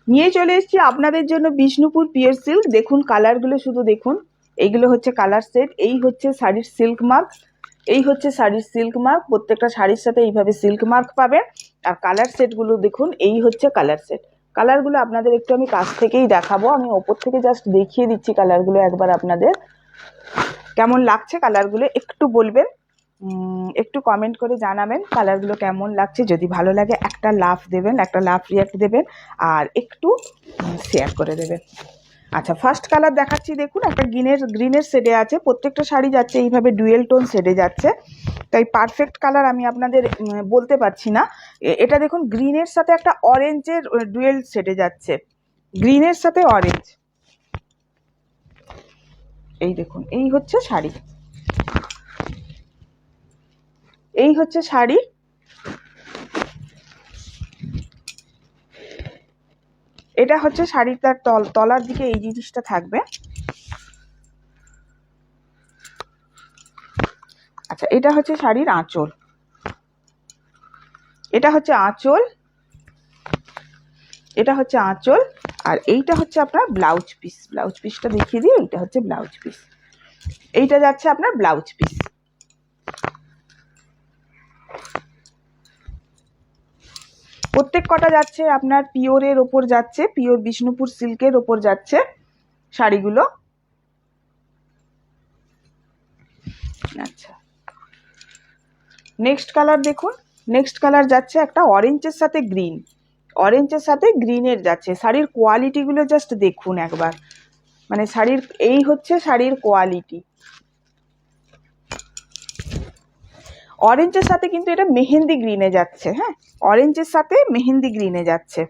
নিয়ে চলে এসেছি আপনাদের জন্য বিষ্ণুপুর পিওর সিল্ক। দেখুন কালারগুলো শুধু দেখুন, এইগুলো হচ্ছে কালার সেট। এই হচ্ছে শাড়ির সিল্ক মার্ক, এই হচ্ছে শাড়ির সিল্ক মার্ক। প্রত্যেকটা শাড়ির সাথে এইভাবে সিল্ক মার্ক পাবেন। আর কালার সেটগুলো দেখুন, এই হচ্ছে কালার সেট। কালারগুলো আপনাদের একটু আমি কাছ থেকেই দেখাবো, আমি ওপর থেকে জাস্ট দেখিয়ে দিচ্ছি কালারগুলো একবার। আপনাদের কেমন লাগছে কালারগুলো একটু বলবেন, একটু কমেন্ট করে জানাবেন কালারগুলো কেমন লাগছে। যদি ভালো লাগে একটা লাভ দেবেন, একটা লাভ রিয়াক্ট দেবেন, আর একটু শেয়ার করে দেবেন। আচ্ছা, ফার্স্ট কালার দেখাচ্ছি। দেখুন একটা গ্রিনের শেডে আছে, প্রত্যেকটা শাড়ি যাচ্ছে এইভাবে ডুয়েল টোন শেডে যাচ্ছে, তাই পারফেক্ট কালার আমি আপনাদের বলতে পারছি না। এটা দেখুন গ্রিনের সাথে একটা অরেঞ্জের ডুয়েল শেডে যাচ্ছে, গ্রিনের সাথে অরেঞ্জ। এই দেখুন, এই হচ্ছে শাড়ি, এই হচ্ছে শাড়ি। এটা হচ্ছে শাড়িটার তলার দিকে এই জিনিসটা থাকবে। আচ্ছা, এটা হচ্ছে শাড়ির আঁচল, এটা হচ্ছে আঁচল, এটা হচ্ছে আঁচল। আর এইটা হচ্ছে আপনার ব্লাউজ পিস। ব্লাউজ পিসটা দেখিয়ে দিই, এইটা হচ্ছে ব্লাউজ পিস, এইটা যাচ্ছে আপনার ব্লাউজ পিস। প্রত্যেক কটা যাচ্ছে আপনার পিওরের ওপর যাচ্ছে, পিওর বিষ্ণুপুর সিল্কের ওপর যাচ্ছে শাড়িগুলো। আচ্ছা, নেক্সট কালার দেখুন, নেক্সট কালার যাচ্ছে একটা অরেঞ্জের সাথে গ্রিন, অরেঞ্জের সাথে গ্রিনের যাচ্ছে। শাড়ির কোয়ালিটিগুলো জাস্ট দেখুন একবার, মানে শাড়ির এই হচ্ছে শাড়ির কোয়ালিটি। অরেঞ্জের সাথে কিন্তু এটা মেহেন্দি গ্রিনে যাচ্ছে। হ্যাঁ, অরেঞ্জের সাথে মেহেন্দি গ্রিনে যাচ্ছে।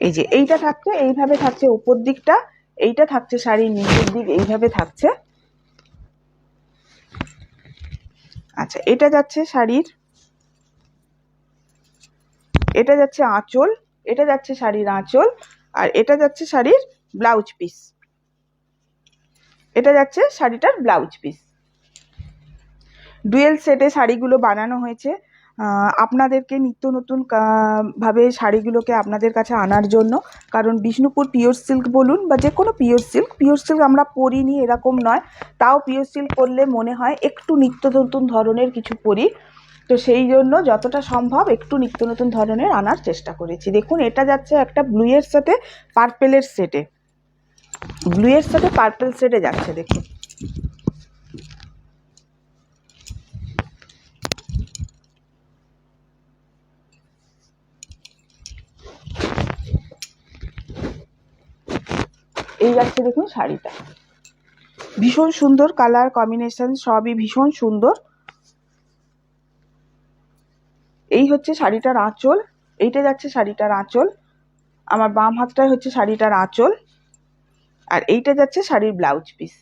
এই যে এইটা থাকছে, এইভাবে থাকছে উপর দিকটা, এইটা থাকছে শাড়ির নিচের দিক, এইভাবে থাকছে। আচ্ছা, এটা যাচ্ছে শাড়ির, এটা যাচ্ছে আঁচল, এটা যাচ্ছে শাড়ির আঁচল, আর এটা যাচ্ছে শাড়ির ব্লাউজ পিস, এটা যাচ্ছে শাড়িটার ব্লাউজ পিস। ডুয়েল সেটে শাড়িগুলো বানানো হয়েছে আপনাদেরকে নিত্য নতুন ভাবে শাড়িগুলোকে আপনাদের কাছে আনার জন্য। কারণ বিষ্ণুপুর পিওর সিল্ক বলুন বা যে কোনো পিওর সিল্ক আমরা পরিনি এরকম নয়, তাও পিওর সিল্ক করলে মনে হয় একটু নিত্য নতুন ধরনের কিছু পরি। তো সেই জন্য যতটা সম্ভব একটু নিত্য নতুন ধরনের আনার চেষ্টা করেছি। দেখুন এটা যাচ্ছে একটা ব্লুয়ের সাথে পার্পেলের সেটে, ব্লুয়ের সাথে পার্পেল সেটে যাচ্ছে। দেখুন এই যাচ্ছে, দেখুন শাড়িটা ভীষণ সুন্দর, কালার কম্বিনেশন সবই ভীষণ সুন্দর। এই হচ্ছে শাড়িটার আঁচল, এইটা যাচ্ছে শাড়িটার আঁচল, আমার বাম হাতটাই হচ্ছে শাড়িটার আঁচল, আর এইটা যাচ্ছে শাড়ির ব্লাউজ পিস।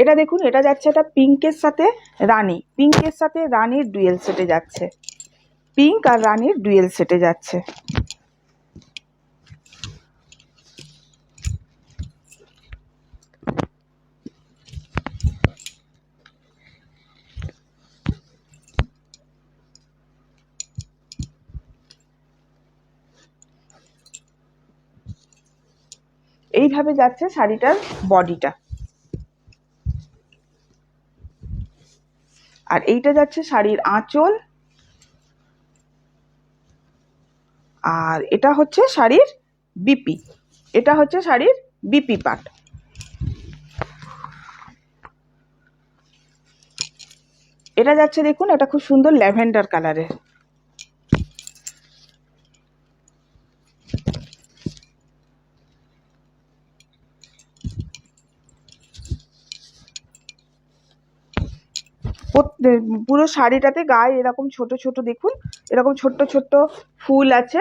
এটা দেখুন, এটা যাচ্ছে একটা পিঙ্কের সাথে রানী, পিঙ্কের সাথে রানীর ডুয়েল সেটে যাচ্ছে, পিঙ্ক আর রানীর ডুয়েল সেটে যাচ্ছে। এইভাবে যাচ্ছে শাড়িটার বডিটা, আর এইটা যাচ্ছে শাড়ির আঁচল, আর এটা হচ্ছে শাড়ির বিপি, এটা হচ্ছে শাড়ির বিপি পার্ট। এটা যাচ্ছে দেখুন, এটা খুব সুন্দর ল্যাভেন্ডার কালারের। পুরো শাড়িটাতে গায়ে এরকম ছোট ছোট দেখুন এরকম ছোট্ট ছোট্ট ফুল আছে।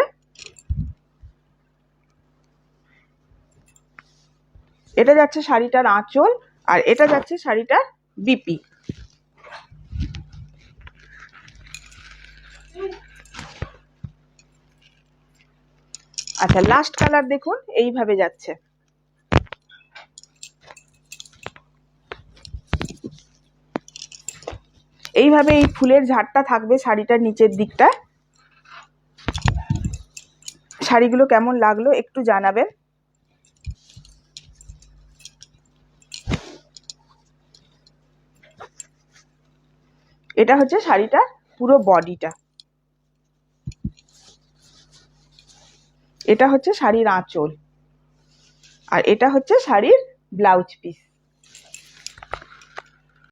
এটা যাচ্ছে শাড়িটার আঁচল, আর এটা যাচ্ছে শাড়িটার বিপি। আচ্ছা, লাস্ট কালার দেখুন, এইভাবে যাচ্ছে। এইভাবে এই ফুলের ঝাড়টা থাকবে শাড়িটার নিচের দিকটা। শাড়িগুলো কেমন লাগলো একটু জানাবেন। এটা হচ্ছে শাড়িটার পুরো বডিটা, এটা হচ্ছে শাড়ির আঁচল, আর এটা হচ্ছে শাড়ির ব্লাউজ পিস।